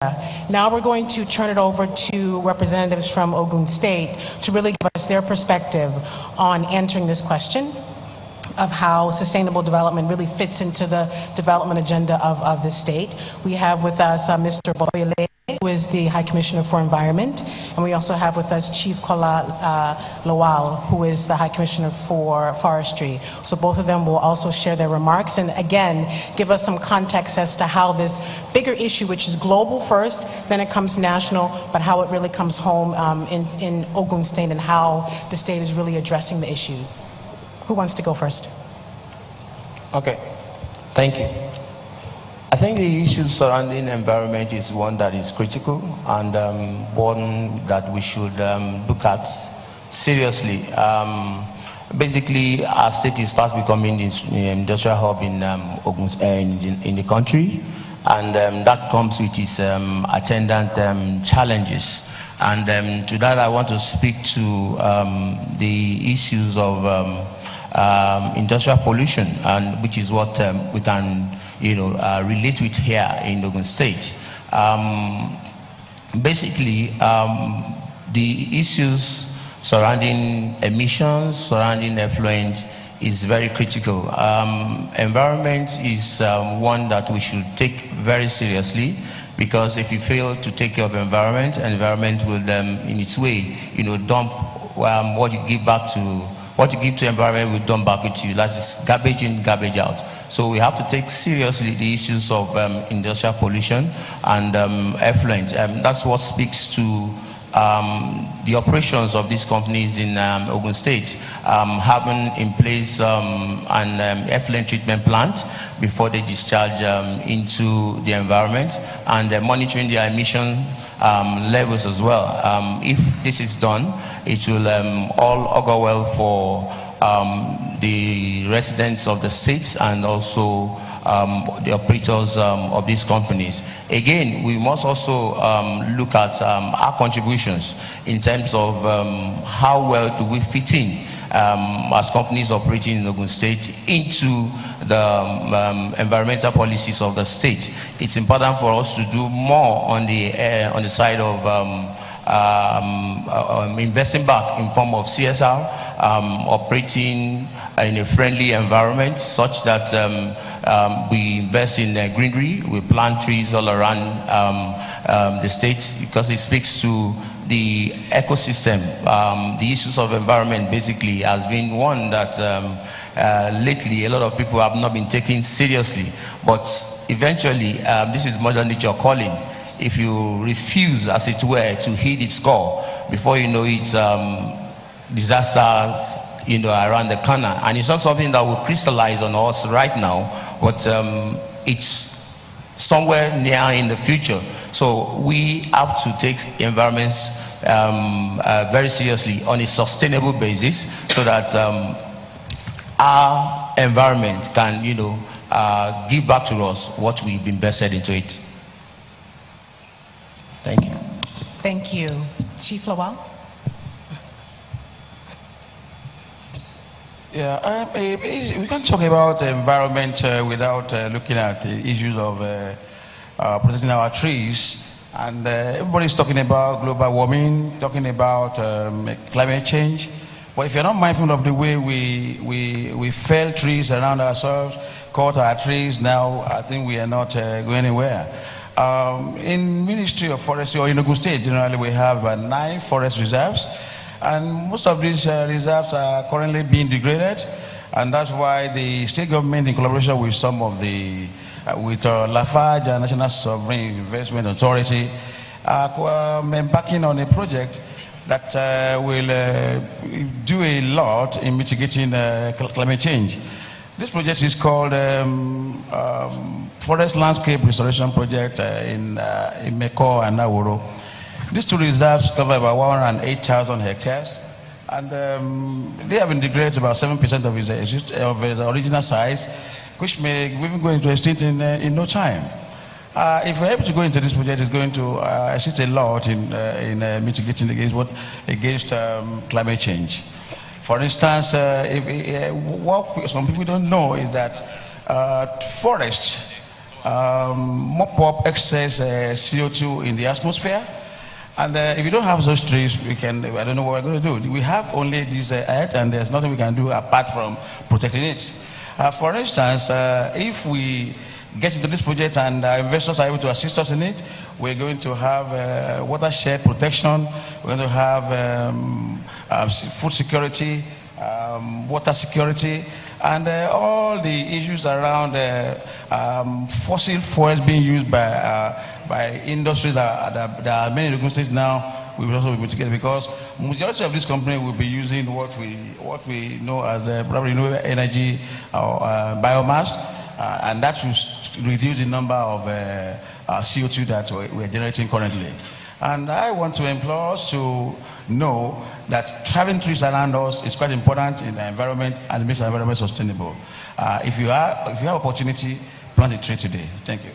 Now we're going to turn it over to representatives from Ogun State to really give us their perspective on answering this question of how sustainable development really fits into the development agenda of the state. We have with us Mr. Boyle, who is the High Commissioner for Environment, and we also have with us Chief Kola Lawal, who is the High Commissioner for Forestry. So both of them will also share their remarks and again give us some context as to how this bigger issue, which is global first, then it comes national, but how it really comes home in Ogun State and how the state is really addressing the issues. Who wants to go first? Okay, thank you. I think the issue surrounding environment is one that is critical and one that we should look at seriously. Basically, our state is fast becoming the industrial hub in the country, and that comes with its attendant challenges. And to that, I want to speak to the issues of industrial pollution, and which is what we can relate with here in Ogun State. Basically, the issues surrounding emissions, surrounding effluent is very critical. Environment is one that we should take very seriously, because if you fail to take care of environment will in its way dump what you give back to what you give to environment will dump back into you. That is garbage in, garbage out. So we have to take seriously the issues of industrial pollution and effluent. That's what speaks to the operations of these companies in Ogun State, having in place an effluent treatment plant before they discharge into the environment, and monitoring their emission levels as well. If this is done, it will all augur well for the residents of the states and also the operators of these companies. Again, we must also look at our contributions in terms of how well do we fit in as companies operating in Ogun State into the environmental policies of the state. It's important for us to do more on the side of investing back in form of CSR, operating in a friendly environment such that we invest in greenery, we plant trees all around the state, because it speaks to the ecosystem. The issues of environment basically has been one that lately a lot of people have not been taking seriously, but eventually this is Mother Nature calling. If you refuse, as it were, to heed its call, before you know it, disasters around the corner. And it's not something that will crystallize on us right now, but it's somewhere near in the future. So we have to take environments very seriously on a sustainable basis, so that our environment can give back to us what we've invested into it. Thank you. Thank you. Chief Lawal? Yeah, we can't talk about the environment without looking at the issues of protecting our trees. And everybody's talking about global warming, talking about climate change. But if you're not mindful of the way we fell trees around ourselves, cut our trees, now I think we are not going anywhere. In Ministry of Forestry, or in Ogun State generally, we have 9 forest reserves, and most of these reserves are currently being degraded, and that's why the state government, in collaboration with some of the with Lafarge and National Sovereign Investment Authority, are embarking on a project that will do a lot in mitigating climate change. This project is called Forest Landscape Restoration Project in Meko and Naworo. These 2 reserves cover about 108,000 hectares, and they have been degraded about 7% of its original size, which may even go into extinct in no time. If we're able to go into this project, it's going to assist a lot in mitigating against climate change. For instance, what some people don't know is that forests mop up excess CO2 in the atmosphere. And if you don't have those trees, I don't know what we're going to do. We have only this earth, and there's nothing we can do apart from protecting it. For instance, if we get into this project and investors are able to assist us in it, we're going to have watershed protection, we're going to have food security, water security, and all the issues around fossil fuels being used by industries that are many in Ogun State now. We will also be mitigated, because majority of this company will be using what we know as probably renewable energy or biomass, and that will reduce the number of CO2 that we're generating currently. And I want to implore us to know that having trees around us is quite important in the environment and makes the environment sustainable. If you have opportunity, plant a tree today. Thank you.